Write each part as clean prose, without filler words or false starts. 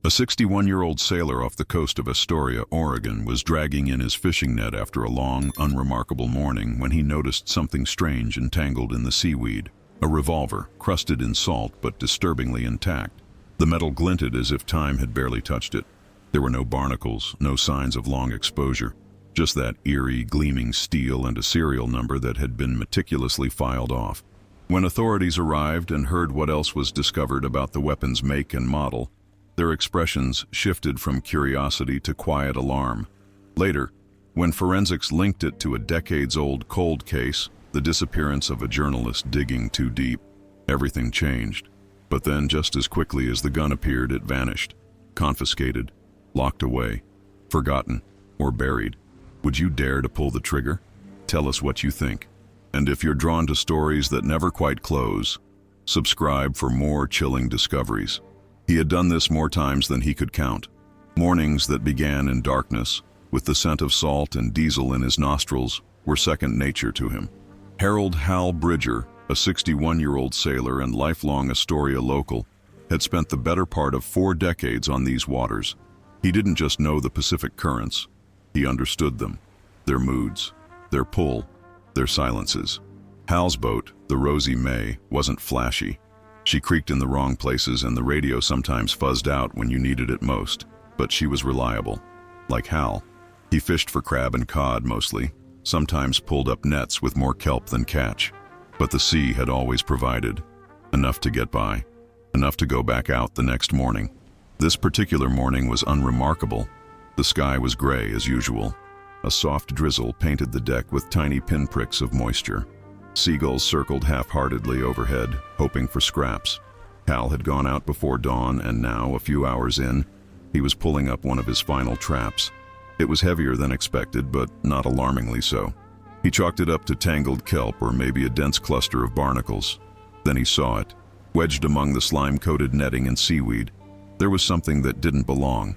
A 61-year-old sailor off the coast of Astoria, Oregon, was dragging in his fishing net after a long, unremarkable morning when he noticed something strange entangled in the seaweed. A revolver, crusted in salt but disturbingly intact. The metal glinted as if time had barely touched it. There were no barnacles, no signs of long exposure, just that eerie, gleaming steel and a serial number that had been meticulously filed off. When authorities arrived and heard what else was discovered about the weapon's make and model, their expressions shifted from curiosity to quiet alarm. Later, when forensics linked it to a decades-old cold case, the disappearance of a journalist digging too deep, everything changed. But then, just as quickly as the gun appeared, it vanished. Confiscated, locked away, forgotten, or buried. Would you dare to pull the trigger? Tell us what you think. And if you're drawn to stories that never quite close, subscribe for more chilling discoveries. He had done this more times than he could count. Mornings that began in darkness, with the scent of salt and diesel in his nostrils, were second nature to him. Harold Hal Bridger, a 61-year-old sailor and lifelong Astoria local, had spent the better part of 4 decades on these waters. He didn't just know the Pacific currents, he understood them, their moods, their pull, their silences. Hal's boat, the Rosie May, wasn't flashy. She creaked in the wrong places and the radio sometimes fuzzed out when you needed it most, but she was reliable. Like Hal, he fished for crab and cod mostly, sometimes pulled up nets with more kelp than catch. But the sea had always provided, enough to get by, enough to go back out the next morning. This particular morning was unremarkable. The sky was gray as usual. A soft drizzle painted the deck with tiny pinpricks of moisture. Seagulls circled half-heartedly overhead, hoping for scraps. Hal had gone out before dawn, and now, a few hours in, he was pulling up one of his final traps. It was heavier than expected, but not alarmingly so. He chalked it up to tangled kelp or maybe a dense cluster of barnacles. Then he saw it, wedged among the slime-coated netting and seaweed. There was something that didn't belong,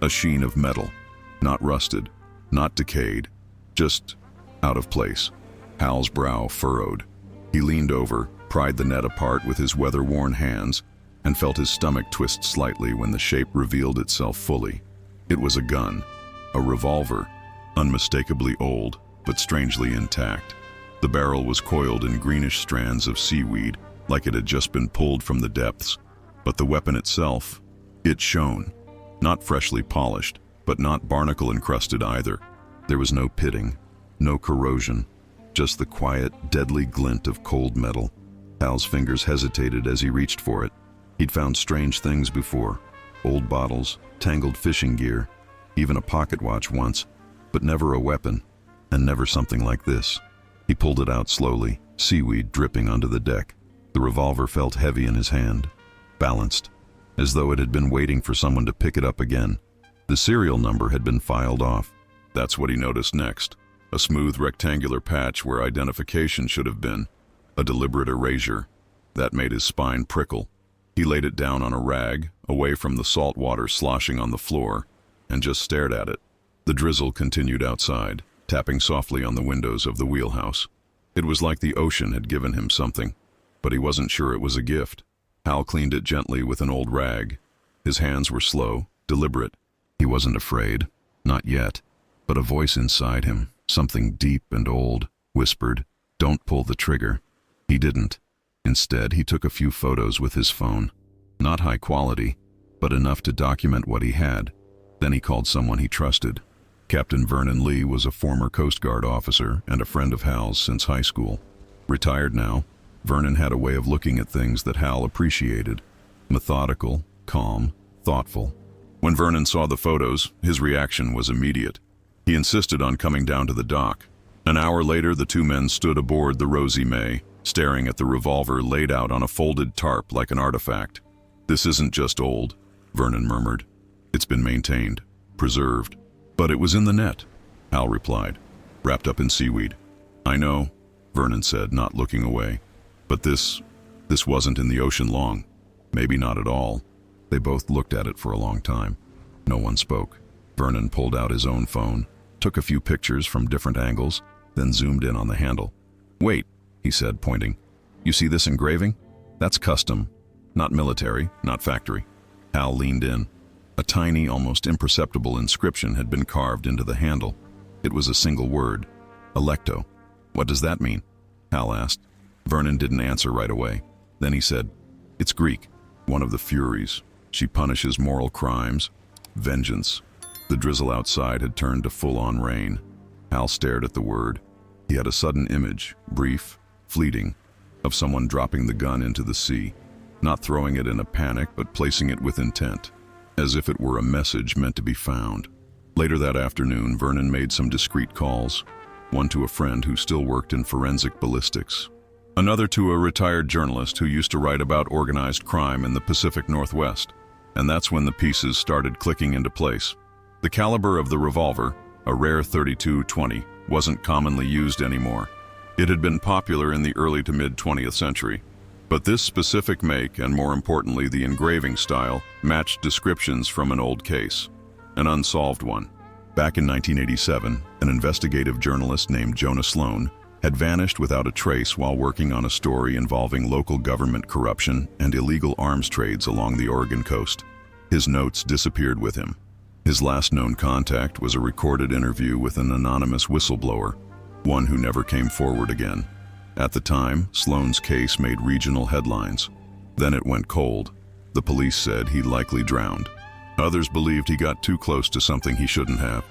a sheen of metal, not rusted, not decayed, just out of place. Hal's brow furrowed. He leaned over, pried the net apart with his weather-worn hands, and felt his stomach twist slightly when the shape revealed itself fully. It was a gun, a revolver, unmistakably old, but strangely intact. The barrel was coiled in greenish strands of seaweed, like it had just been pulled from the depths. But the weapon itself, it shone. Not freshly polished, but not barnacle-encrusted either. There was no pitting, no corrosion, just the quiet, deadly glint of cold metal. Hal's fingers hesitated as he reached for it. He'd found strange things before. Old bottles, tangled fishing gear, even a pocket watch once, but never a weapon, and never something like this. He pulled it out slowly, seaweed dripping onto the deck. The revolver felt heavy in his hand, balanced, as though it had been waiting for someone to pick it up again. The serial number had been filed off. That's what he noticed next. A smooth rectangular patch where identification should have been. A deliberate erasure. That made his spine prickle. He laid it down on a rag, away from the salt water sloshing on the floor, and just stared at it. The drizzle continued outside, tapping softly on the windows of the wheelhouse. It was like the ocean had given him something, but he wasn't sure it was a gift. Hal cleaned it gently with an old rag. His hands were slow, deliberate. He wasn't afraid, not yet, but a voice inside him, something deep and old, whispered, "Don't pull the trigger." He didn't. Instead, he took a few photos with his phone. Not high quality, but enough to document what he had. Then he called someone he trusted. Captain Vernon Lee was a former Coast Guard officer and a friend of Hal's since high school. Retired now, Vernon had a way of looking at things that Hal appreciated. Methodical, calm, thoughtful. When Vernon saw the photos, his reaction was immediate. He insisted on coming down to the dock. An hour later, the two men stood aboard the Rosie May, staring at the revolver laid out on a folded tarp like an artifact. "This isn't just old," Vernon murmured. "It's been maintained, preserved." "But it was in the net," Hal replied, "wrapped up in seaweed." "I know," Vernon said, not looking away. "But this wasn't in the ocean long. Maybe not at all." They both looked at it for a long time. No one spoke. Vernon pulled out his own phone, took a few pictures from different angles, then zoomed in on the handle. "Wait," he said, pointing. "You see this engraving? That's custom. Not military, not factory." Hal leaned in. A tiny, almost imperceptible inscription had been carved into the handle. It was a single word, Electo. "What does that mean?" Hal asked. Vernon didn't answer right away. Then he said, "It's Greek. One of the Furies. She punishes moral crimes. Vengeance." The drizzle outside had turned to full-on rain. Hal stared at the word. He had a sudden image, brief, fleeting, of someone dropping the gun into the sea, not throwing it in a panic, but placing it with intent, as if it were a message meant to be found. Later that afternoon, Vernon made some discreet calls, one to a friend who still worked in forensic ballistics, another to a retired journalist who used to write about organized crime in the Pacific Northwest. And that's when the pieces started clicking into place. The caliber of the revolver, a rare .32-20, wasn't commonly used anymore. It had been popular in the early to mid-20th century. But this specific make, and more importantly the engraving style, matched descriptions from an old case, an unsolved one. Back in 1987, an investigative journalist named Jonah Sloan had vanished without a trace while working on a story involving local government corruption and illegal arms trades along the Oregon coast. His notes disappeared with him. His last known contact was a recorded interview with an anonymous whistleblower, one who never came forward again. At the time, Sloan's case made regional headlines. Then it went cold. The police said he likely drowned. Others believed he got too close to something he shouldn't have.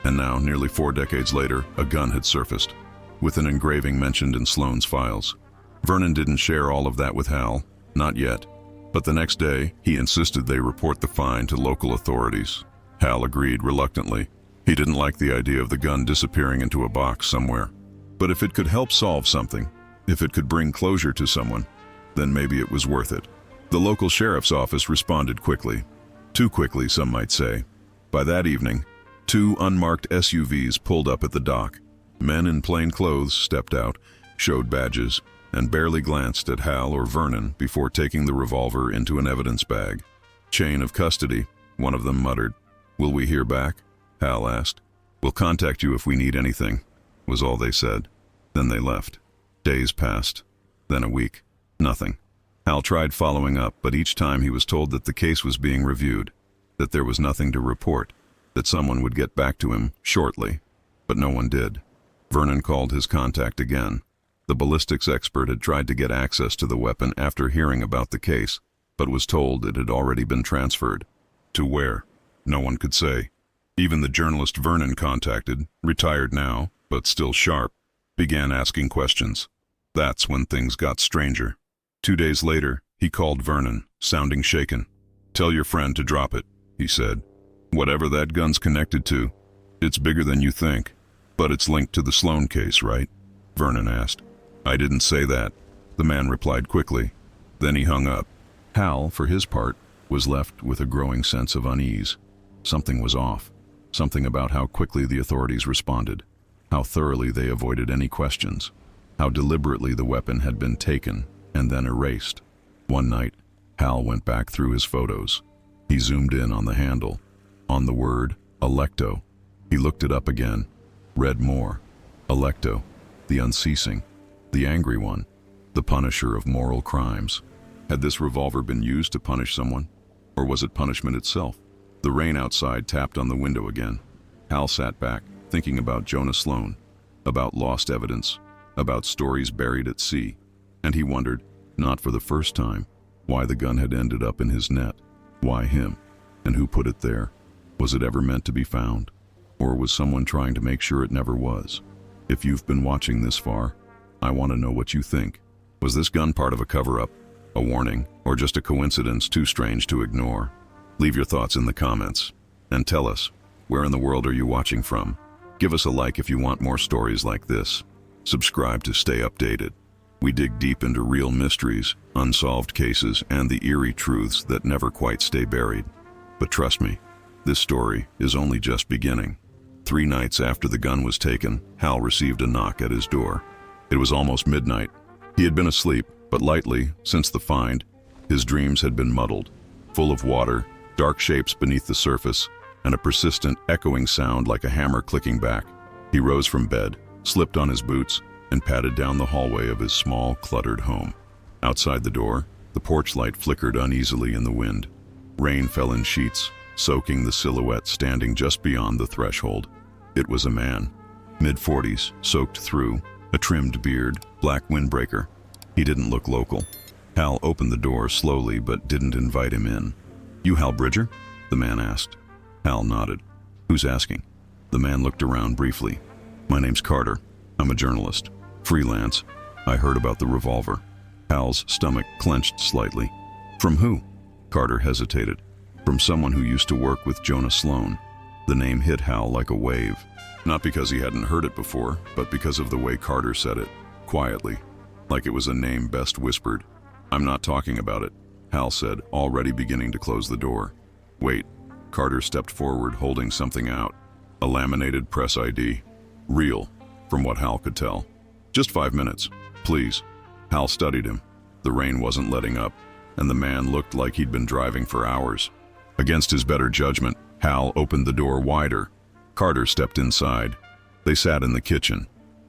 And now, nearly 4 decades later, a gun had surfaced, with an engraving mentioned in Sloan's files. Vernon didn't share all of that with Hal, not yet. But the next day, he insisted they report the find to local authorities. Hal agreed reluctantly. He didn't like the idea of the gun disappearing into a box somewhere. But if it could help solve something, if it could bring closure to someone, then maybe it was worth it. The local sheriff's office responded quickly. Too quickly, some might say. By that evening, 2 unmarked SUVs pulled up at the dock. Men in plain clothes stepped out, showed badges, and barely glanced at Hal or Vernon before taking the revolver into an evidence bag. "Chain of custody," one of them muttered. "Will we hear back?" Hal asked. "We'll contact you if we need anything," was all they said. Then they left. Days passed, then a week. Nothing. Hal tried following up, but each time he was told that the case was being reviewed, that there was nothing to report, that someone would get back to him shortly. But no one did. Vernon called his contact again. The ballistics expert had tried to get access to the weapon after hearing about the case, but was told it had already been transferred. To where? No one could say. Even the journalist Vernon contacted, retired now, but still sharp, began asking questions. That's when things got stranger. 2 days later, he called Vernon, sounding shaken. "Tell your friend to drop it," he said. "Whatever that gun's connected to, it's bigger than you think." "But it's linked to the Sloan case, right?" Vernon asked. "I didn't say that," the man replied quickly. Then he hung up. Hal, for his part, was left with a growing sense of unease. Something was off. Something about how quickly the authorities responded, how thoroughly they avoided any questions, how deliberately the weapon had been taken and then erased. One night, Hal went back through his photos. He zoomed in on the handle, on the word Electo. He looked it up again, read more. Electo, the unceasing, the angry one, the punisher of moral crimes. Had this revolver been used to punish someone, or was it punishment itself? The rain outside tapped on the window again. Hal sat back, thinking about Jonah Sloan, about lost evidence, about stories buried at sea, and he wondered, not for the first time, why the gun had ended up in his net. Why him? And who put it there? Was it ever meant to be found? Or was someone trying to make sure it never was? If you've been watching this far, I want to know what you think. Was this gun part of a cover-up, a warning, or just a coincidence too strange to ignore? Leave your thoughts in the comments. And tell us, where in the world are you watching from? Give us a like if you want more stories like this. Subscribe to stay updated. We dig deep into real mysteries, unsolved cases, and the eerie truths that never quite stay buried. But trust me, this story is only just beginning. 3 nights after the gun was taken, Hal received a knock at his door. It was almost midnight. He had been asleep, but lightly, since the find. His dreams had been muddled, full of water, dark shapes beneath the surface, and a persistent, echoing sound like a hammer clicking back. He rose from bed, slipped on his boots, and padded down the hallway of his small, cluttered home. Outside the door, the porch light flickered uneasily in the wind. Rain fell in sheets, soaking the silhouette standing just beyond the threshold. It was a man, mid-40s, soaked through, a trimmed beard, black windbreaker. He didn't look local. Hal opened the door slowly but didn't invite him in. "You Hal Bridger?" the man asked. Hal nodded. "Who's asking?" The man looked around briefly. "My name's Carter. I'm a journalist. Freelance. I heard about the revolver." Hal's stomach clenched slightly. "From who?" Carter hesitated. "From someone who used to work with Jonah Sloan." The name hit Hal like a wave. Not because he hadn't heard it before, but because of the way Carter said it, quietly, like it was a name best whispered. "I'm not talking about it," Hal said, already beginning to close the door. "Wait." Carter stepped forward, holding something out. A laminated press ID. Real, from what Hal could tell. "Just 5 minutes, please." Hal studied him. The rain wasn't letting up, and the man looked like he'd been driving for hours. Against his better judgment, Hal opened the door wider. Carter stepped inside. They sat in the kitchen.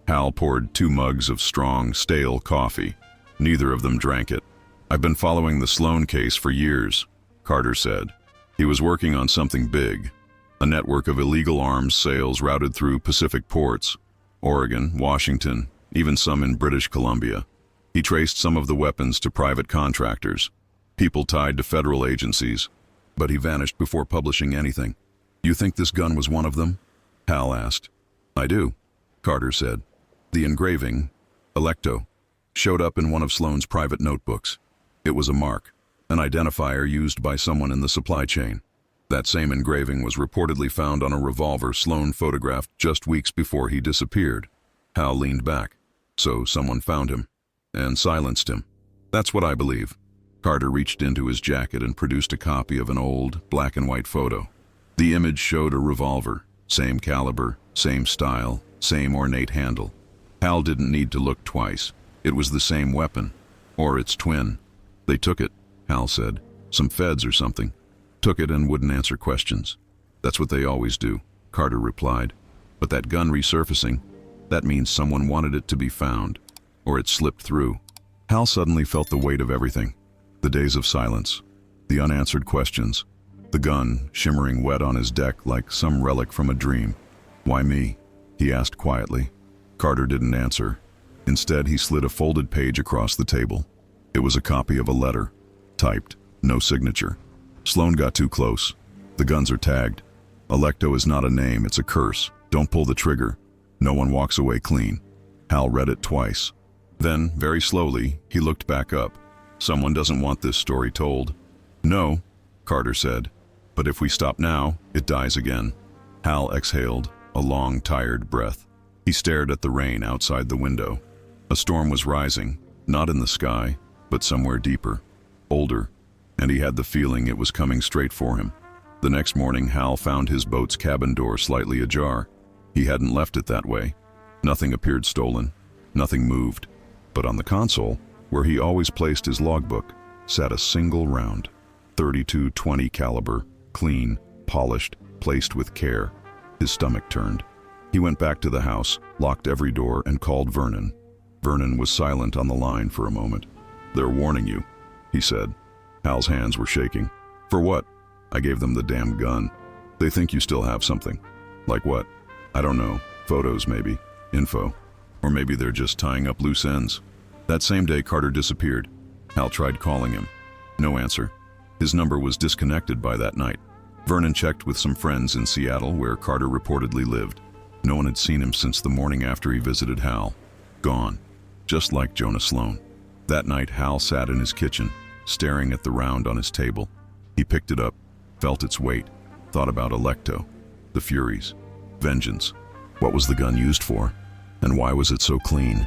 Hal poured 2 mugs of strong, stale coffee. Neither of them drank it. "I've been following the Sloan case for years," Carter said. "He was working on something big. A network of illegal arms sales routed through Pacific ports, Oregon, Washington, even some in British Columbia. He traced some of the weapons to private contractors, people tied to federal agencies, but he vanished before publishing anything." "You think this gun was one of them?" Hal asked. "I do," Carter said. "The engraving, Electo, showed up in one of Sloan's private notebooks. It was a mark, an identifier used by someone in the supply chain. That same engraving was reportedly found on a revolver Sloan photographed just weeks before he disappeared." Hal leaned back. "So someone found him and silenced him." "That's what I believe." Carter reached into his jacket and produced a copy of an old, black and white photo. The image showed a revolver, same caliber, same style, same ornate handle. Hal didn't need to look twice. It was the same weapon, or its twin. "They took it," Hal said. "Some feds or something. Took it and wouldn't answer questions." "That's what they always do," Carter replied. "But that gun resurfacing, that means someone wanted it to be found, or it slipped through." Hal suddenly felt the weight of everything. The days of silence, the unanswered questions, the gun shimmering wet on his deck like some relic from a dream. "Why me?" he asked quietly. Carter didn't answer. Instead, he slid a folded page across the table. It was a copy of a letter, typed, no signature. "Sloan got too close. The guns are tagged. Electo is not a name, it's a curse. Don't pull the trigger. No one walks away clean." Hal read it twice. Then, very slowly, he looked back up. "Someone doesn't want this story told." "No," Carter said. "But if we stop now, it dies again." Hal exhaled, a long, tired breath. He stared at the rain outside the window. A storm was rising, not in the sky, but somewhere deeper, older, and he had the feeling it was coming straight for him. The next morning, Hal found his boat's cabin door slightly ajar. He hadn't left it that way. Nothing appeared stolen. Nothing moved. But on the console, where he always placed his logbook, sat a single round, .32-20 caliber, clean, polished, placed with care. His stomach turned. He went back to the house, locked every door, and called Vernon. Vernon was silent on the line for a moment. "They're warning you," he said. Hal's hands were shaking. "For what?" "I gave them the damn gun. They think you still have something." "Like what?" "I don't know. Photos, maybe. Info. Or maybe they're just tying up loose ends." That same day, Carter disappeared. Hal tried calling him. No answer. His number was disconnected by that night. Vernon checked with some friends in Seattle, where Carter reportedly lived. No one had seen him since the morning after he visited Hal. Gone. Just like Jonah Sloan. That night, Hal sat in his kitchen, staring at the round on his table. He picked it up, felt its weight, thought about Electo, the Furies, vengeance. What was the gun used for? And why was it so clean?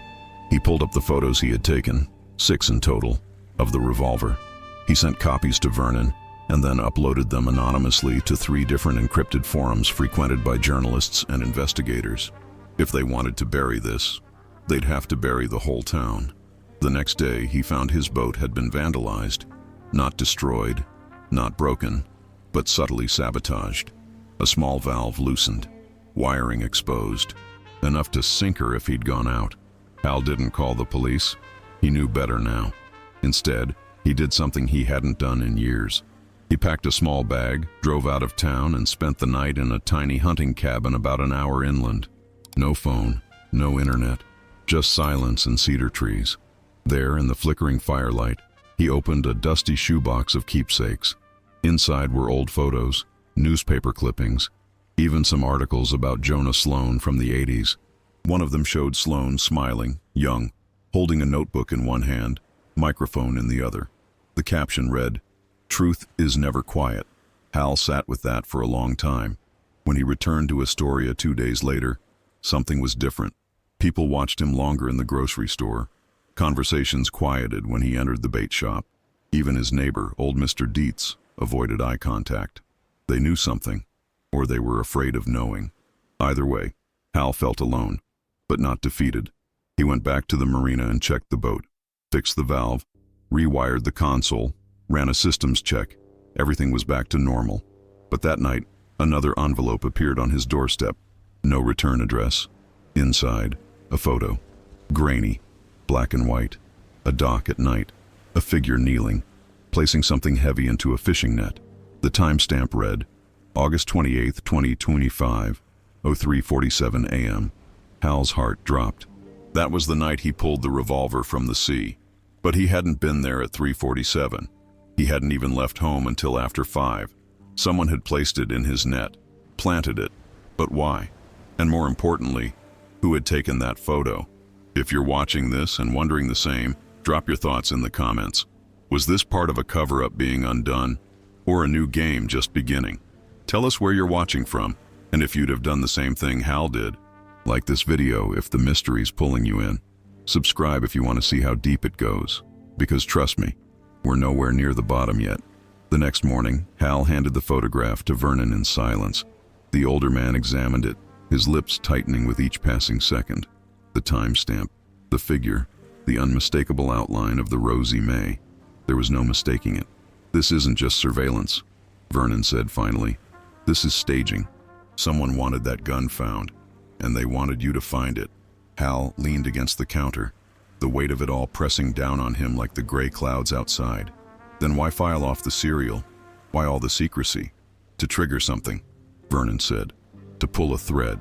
He pulled up the photos he had taken, 6 in total, of the revolver. He sent copies to Vernon, and then uploaded them anonymously to 3 different encrypted forums frequented by journalists and investigators. If they wanted to bury this, they'd have to bury the whole town. The next day, he found his boat had been vandalized, not destroyed, not broken, but subtly sabotaged. A small valve loosened, wiring exposed, enough to sink her if he'd gone out. Hal didn't call the police. He knew better now. Instead, he did something he hadn't done in years. He packed a small bag, drove out of town, and spent the night in a tiny hunting cabin about an hour inland. No phone, no internet, just silence and cedar trees. There, in the flickering firelight, he opened a dusty shoebox of keepsakes. Inside were old photos, newspaper clippings, even some articles about Jonah Sloan from the 80s. One of them showed Sloan smiling, young, holding a notebook in one hand, microphone in the other. The caption read, "Truth is never quiet." Hal sat with that for a long time. When he returned to Astoria 2 days later, something was different. People watched him longer in the grocery store. Conversations quieted when he entered the bait shop. Even his neighbor, old Mr. Dietz, avoided eye contact. They knew something, or they were afraid of knowing. Either way, Hal felt alone, but not defeated. He went back to the marina and checked the boat, fixed the valve, rewired the console, ran a systems check. Everything was back to normal. But that night, another envelope appeared on his doorstep. No return address. Inside, a photo. Grainy, black and white. A dock at night. A figure kneeling, placing something heavy into a fishing net. The timestamp read, August 28, 2025, 03:47 a.m. Hal's heart dropped. That was the night he pulled the revolver from the sea. But he hadn't been there at 3:47. He hadn't even left home until after 5. Someone had placed it in his net, planted it. But why? And more importantly, who had taken that photo? If you're watching this and wondering the same, drop your thoughts in the comments. Was this part of a cover-up being undone, or a new game just beginning? Tell us where you're watching from, and if you'd have done the same thing Hal did. Like this video if the mystery's pulling you in. Subscribe if you want to see how deep it goes, because trust me, we're nowhere near the bottom yet. The next morning, Hal handed the photograph to Vernon in silence. The older man examined it, his lips tightening with each passing second. The timestamp, the figure, the unmistakable outline of the Rosie May. There was no mistaking it. This isn't just surveillance, Vernon said finally. This is staging. Someone wanted that gun found, and they wanted you to find it. Hal leaned against the counter, the weight of it all pressing down on him like the gray clouds outside. Then why file off the serial? Why all the secrecy? To trigger something, Vernon said. To pull a thread.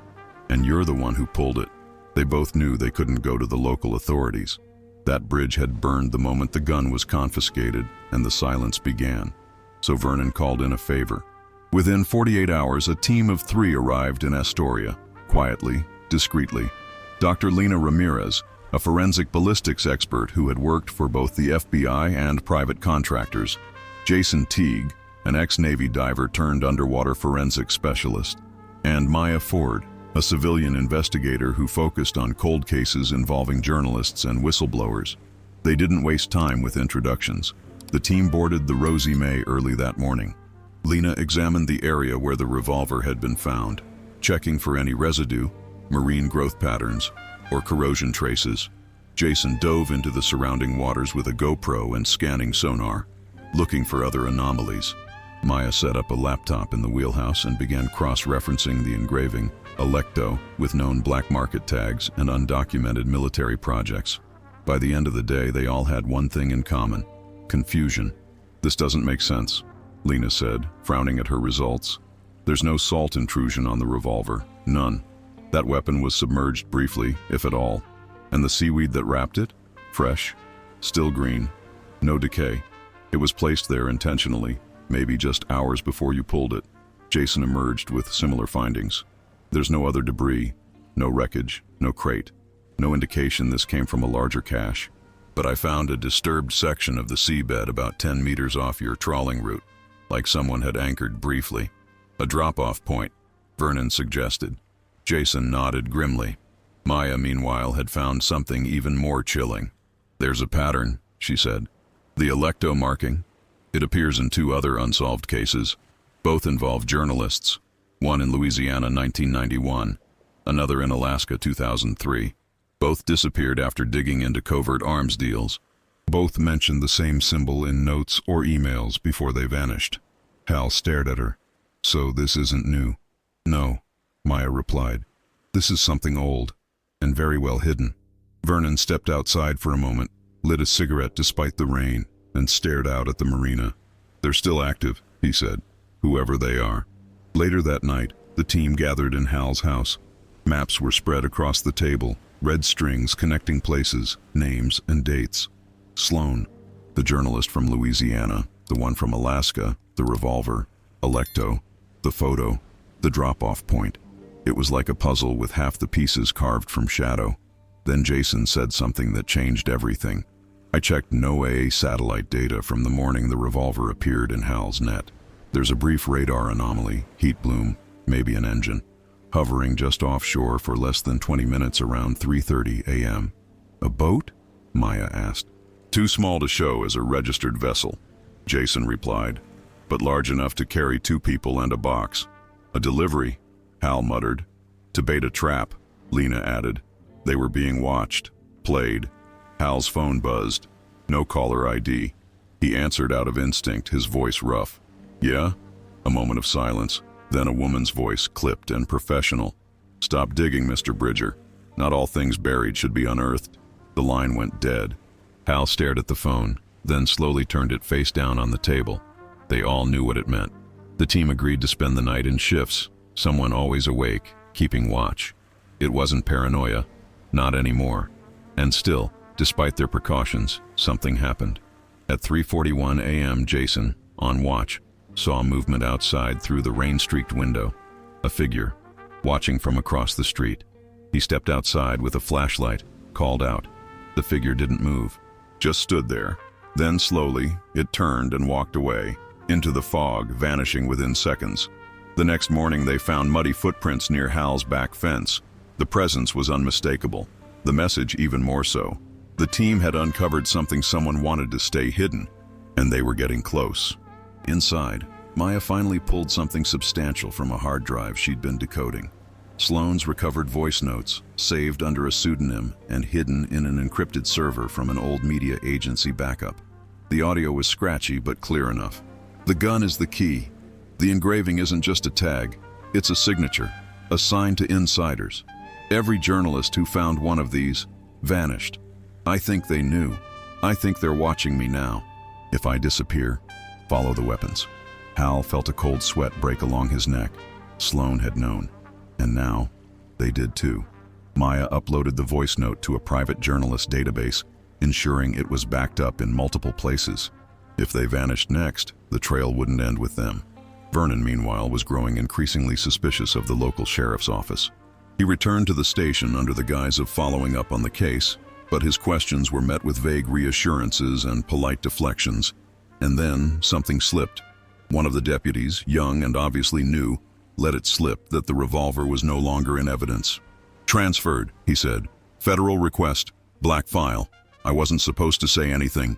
And you're the one who pulled it. They both knew they couldn't go to the local authorities. That bridge had burned the moment the gun was confiscated and the silence began. So Vernon called in a favor. Within 48 hours, a team of 3 arrived in Astoria, quietly, discreetly. Dr. Lena Ramirez, a forensic ballistics expert who had worked for both the FBI and private contractors. Jason Teague, an ex-Navy diver turned underwater forensic specialist. And Maya Ford, a civilian investigator who focused on cold cases involving journalists and whistleblowers. They didn't waste time with introductions. The team boarded the Rosie May early that morning. Lena examined the area where the revolver had been found, checking for any residue, marine growth patterns, or corrosion traces. Jason dove into the surrounding waters with a GoPro and scanning sonar, looking for other anomalies. Maya set up a laptop in the wheelhouse and began cross-referencing the engraving, Electo, with known black market tags and undocumented military projects. By the end of the day, they all had one thing in common: confusion. This doesn't make sense, Lena said, frowning at her results. There's no salt intrusion on the revolver, none. That weapon was submerged briefly, if at all. And the seaweed that wrapped it? Fresh, still green, no decay. It was placed there intentionally, maybe just hours before you pulled it. Jason emerged with similar findings. There's no other debris, no wreckage, no crate, no indication this came from a larger cache. But I found a disturbed section of the seabed about 10 meters off your trawling route, like someone had anchored briefly. A drop-off point, Vernon suggested. Jason nodded grimly. Maya, meanwhile, had found something even more chilling. There's a pattern, she said. The Electo marking. It appears in 2 other unsolved cases. Both involve journalists. One in Louisiana, 1991. Another in Alaska, 2003. Both disappeared after digging into covert arms deals. Both mentioned the same symbol in notes or emails before they vanished. Hal stared at her. So this isn't new? No, Maya replied. This is something old, and very well hidden. Vernon stepped outside for a moment, lit a cigarette despite the rain, and stared out at the marina. They're still active, he said. "Whoever they are." Later that night, the team gathered in Hal's house. Maps were spread across the table, red strings connecting places, names, and dates. Sloan, the journalist from Louisiana, the one from Alaska, the revolver, Alecto, the photo, the drop-off point. It was like a puzzle with half the pieces carved from shadow. Then Jason said something that changed everything. "I checked NOAA satellite data from the morning the revolver appeared in Hal's net. There's a brief radar anomaly, heat bloom, maybe an engine, hovering just offshore for less than 20 minutes around 3:30 a.m. "A boat?" Maya asked. "Too small to show as a registered vessel," Jason replied, "but large enough to carry 2 people and a box." "A delivery," Hal muttered. "To bait a trap," Lena added. They were being watched, played. Hal's phone buzzed. No caller ID. He answered out of instinct, his voice rough. "Yeah?" A moment of silence. Then a woman's voice, clipped and professional. "Stop digging, Mr. Bridger. Not all things buried should be unearthed." The line went dead. Hal stared at the phone, then slowly turned it face down on the table. They all knew what it meant. The team agreed to spend the night in shifts, someone always awake, keeping watch. It wasn't paranoia. Not anymore. And still, despite their precautions, something happened. At 3:41 a.m., Jason, on watch, saw movement outside through the rain-streaked window. A figure, watching from across the street. He stepped outside with a flashlight, called out. The figure didn't move, just stood there. Then slowly, it turned and walked away, into the fog, vanishing within seconds. The next morning they found muddy footprints near Hal's back fence. The presence was unmistakable, the message even more so. The team had uncovered something someone wanted to stay hidden, and they were getting close. Inside, Maya finally pulled something substantial from a hard drive she'd been decoding. Sloan's recovered voice notes, saved under a pseudonym and hidden in an encrypted server from an old media agency backup. The audio was scratchy but clear enough. "The gun is the key. The engraving isn't just a tag, it's a signature, a sign to insiders. Every journalist who found one of these vanished. I think they knew. I think they're watching me now. If I disappear, follow the weapons." Hal felt a cold sweat break along his neck. Sloan had known. And now, they did too. Maya uploaded the voice note to a private journalist database, ensuring it was backed up in multiple places. If they vanished next, the trail wouldn't end with them. Vernon, meanwhile, was growing increasingly suspicious of the local sheriff's office. He returned to the station under the guise of following up on the case, but his questions were met with vague reassurances and polite deflections. And then something slipped. One of the deputies, young and obviously new, let it slip that the revolver was no longer in evidence. "Transferred," he said. "Federal request. Black file. I wasn't supposed to say anything."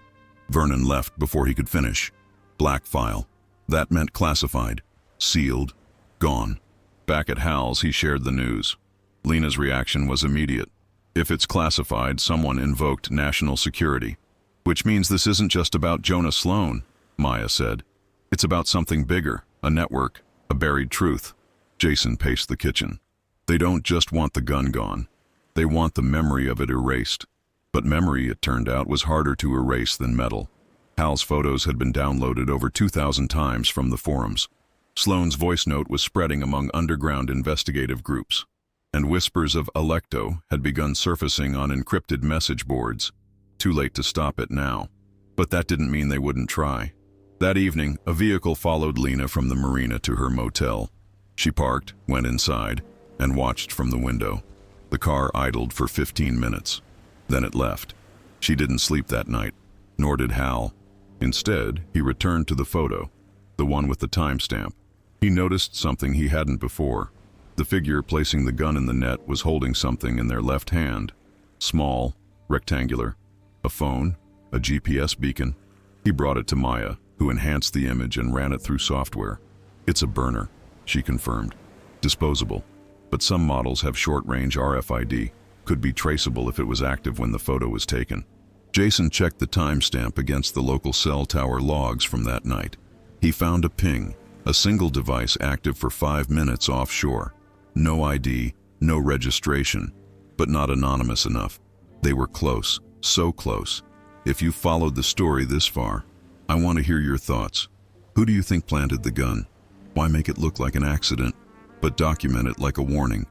Vernon left before he could finish. Black file. That meant classified. Sealed. Gone. Back at Hal's, he shared the news. Lena's reaction was immediate. "If it's classified, someone invoked national security." "Which means this isn't just about Jonah Sloan," Maya said. "It's about something bigger, a network, a buried truth." Jason paced the kitchen. "They don't just want the gun gone. They want the memory of it erased." But memory, it turned out, was harder to erase than metal. Hal's photos had been downloaded over 2,000 times from the forums. Sloan's voice note was spreading among underground investigative groups. And whispers of Alecto had begun surfacing on encrypted message boards. Too late to stop it now. But that didn't mean they wouldn't try. That evening, a vehicle followed Lena from the marina to her motel. She parked, went inside, and watched from the window. The car idled for 15 minutes. Then it left. She didn't sleep that night, nor did Hal. Instead, he returned to the photo, the one with the timestamp. He noticed something he hadn't before. The figure placing the gun in the net was holding something in their left hand. Small, rectangular. A phone, a GPS beacon. He brought it to Maya, who enhanced the image and ran it through software. "It's a burner," she confirmed. "Disposable. But some models have short-range RFID. Could be traceable if it was active when the photo was taken." Jason checked the timestamp against the local cell tower logs from that night. He found a ping, a single device active for 5 minutes offshore. No ID, no registration, but not anonymous enough. They were close, so close. If you followed the story this far, I want to hear your thoughts. Who do you think planted the gun? Why make it look like an accident, but document it like a warning?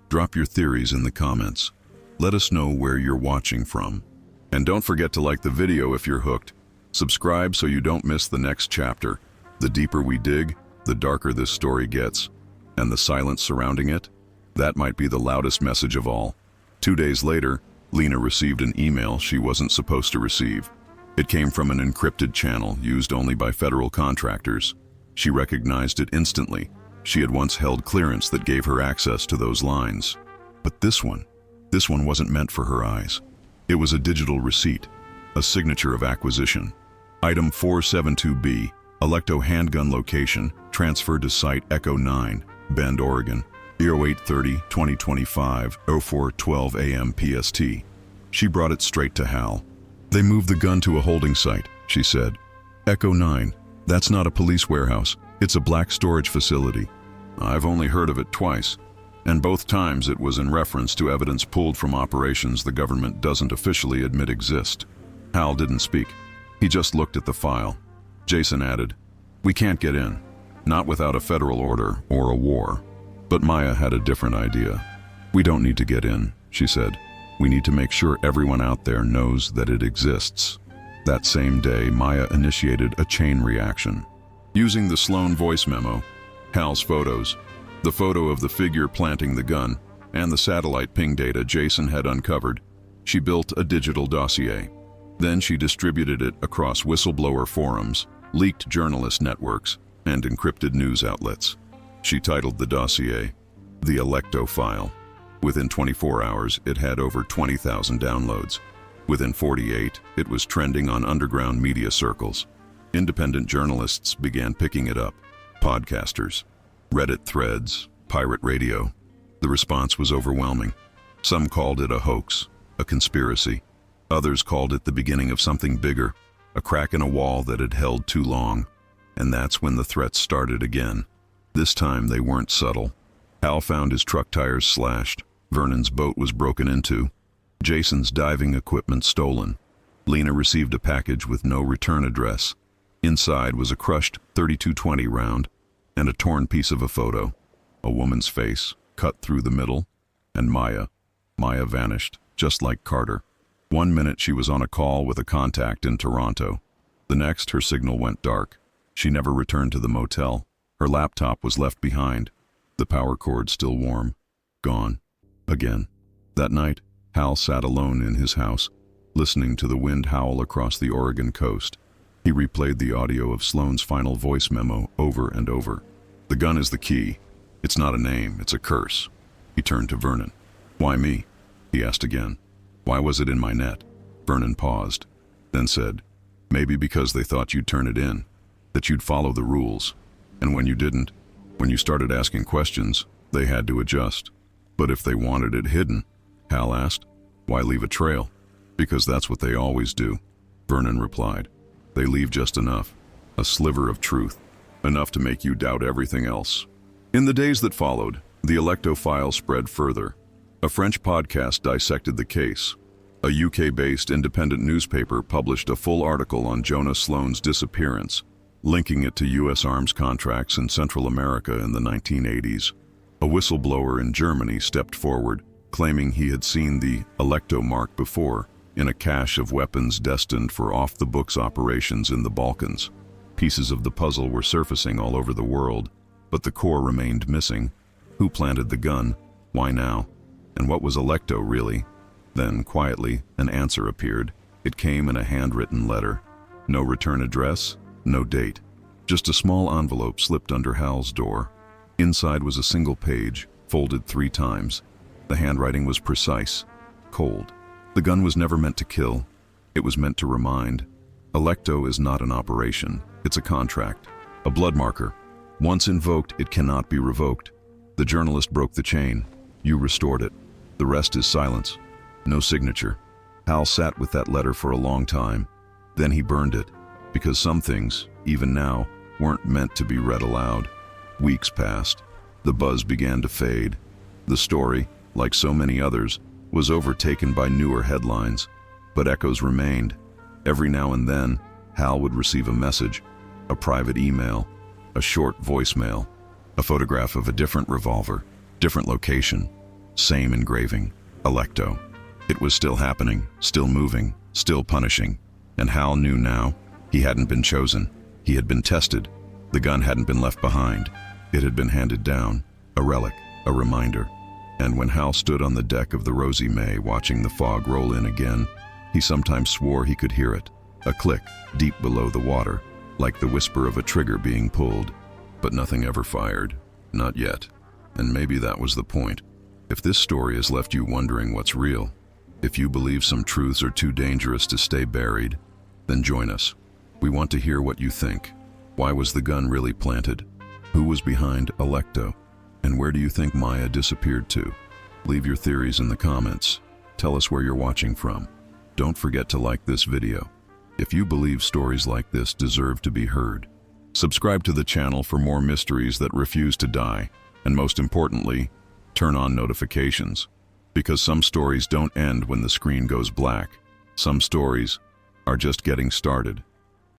Drop your theories in the comments. Let us know where you're watching from. And don't forget to like the video if you're hooked. Subscribe so you don't miss the next chapter. The deeper we dig, the darker this story gets. And the silence surrounding it? That might be the loudest message of all. 2 days later, Lena received an email she wasn't supposed to receive. It came from an encrypted channel used only by federal contractors. She recognized it instantly. She had once held clearance that gave her access to those lines. But this one wasn't meant for her eyes. It was a digital receipt, a signature of acquisition. Item 472B, Alecto handgun location, transferred to Site Echo 9, Bend, Oregon, 08/30/2025, 04:12 a.m. PST. She brought it straight to Hal. They moved the gun to a holding site, she said. Echo 9, that's not a police warehouse. It's a black storage facility. I've only heard of it twice, and both times it was in reference to evidence pulled from operations the government doesn't officially admit exist. Hal didn't speak. He just looked at the file. Jason added, "We can't get in, not without a federal order or a war." But Maya had a different idea. "We don't need to get in," she said. "We need to make sure everyone out there knows that it exists." That same day, Maya initiated a chain reaction. Using the Sloan voice memo, Hal's photos, the photo of the figure planting the gun, and the satellite ping data Jason had uncovered, she built a digital dossier. Then she distributed it across whistleblower forums, leaked journalist networks, and encrypted news outlets. She titled the dossier, The Alecto File. Within 24 hours, it had over 20,000 downloads. Within 48, it was trending on underground media circles. Independent journalists began picking it up. Podcasters, Reddit threads, pirate radio. The response was overwhelming. Some called it a hoax, a conspiracy. Others called it the beginning of something bigger, a crack in a wall that had held too long. And that's when the threats started again. This time they weren't subtle. Hal found his truck tires slashed. Vernon's boat was broken into. Jason's diving equipment stolen. Lena received a package with no return address. Inside was a crushed .32-20 round and a torn piece of a photo. A woman's face, cut through the middle, and Maya. Maya vanished, just like Carter. 1 minute she was on a call with a contact in Toronto. The next, her signal went dark. She never returned to the motel. Her laptop was left behind. The power cord still warm. Gone. Again. That night, Hal sat alone in his house, listening to the wind howl across the Oregon coast. He replayed the audio of Sloan's final voice memo over and over. "The gun is the key. It's not a name, it's a curse." He turned to Vernon. "Why me?" he asked again. "Why was it in my net?" Vernon paused, then said, "Maybe because they thought you'd turn it in, that you'd follow the rules. And when you didn't, when you started asking questions, they had to adjust." "But if they wanted it hidden," Hal asked, "why leave a trail?" "Because that's what they always do," Vernon replied. "They leave just enough, a sliver of truth, enough to make you doubt everything else." In the days that followed, the Alecto file spread further. A French podcast dissected the case. A UK-based independent newspaper published a full article on Jonah Sloan's disappearance, linking it to U.S. arms contracts in Central America in the 1980s. A whistleblower in Germany stepped forward, claiming he had seen the Alecto mark before in a cache of weapons destined for off-the-books operations in the Balkans. Pieces of the puzzle were surfacing all over the world, but the core remained missing. Who planted the gun? Why now? And what was Alecto really? Then, quietly, an answer appeared. It came in a handwritten letter. No return address, no date. Just a small envelope slipped under Hal's door. Inside was a single page, folded 3 times. The handwriting was precise, cold. The gun was never meant to kill. It was meant to remind. Alecto is not an operation. It's a contract, a blood marker. Once invoked, it cannot be revoked. The journalist broke the chain. You restored it. The rest is silence. No signature. Hal sat with that letter for a long time. Then he burned it, because some things, even now, weren't meant to be read aloud. Weeks passed. The buzz began to fade. The story, like so many others, was overtaken by newer headlines, but echoes remained. Every now and then, Hal would receive a message, A private email, a short voicemail, a photograph of a different revolver, different location, same engraving, Alecto. It was still happening, still moving, still punishing. And Hal knew now he hadn't been chosen. He had been tested. The gun hadn't been left behind. It had been handed down, a relic, a reminder. And when Hal stood on the deck of the Rosie May watching the fog roll in again, he sometimes swore he could hear it, a click deep below the water, like the whisper of a trigger being pulled. But nothing ever fired, not yet. And maybe that was the point. If this story has left you wondering what's real, if you believe some truths are too dangerous to stay buried, then join us. We want to hear what you think. Why was the gun really planted? Who was behind Alecto? And where do you think Maya disappeared to? Leave your theories in the comments. Tell us where you're watching from. Don't forget to like this video if you believe stories like this deserve to be heard. Subscribe to the channel for more mysteries that refuse to die. And most importantly, turn on notifications. Because some stories don't end when the screen goes black. Some stories are just getting started.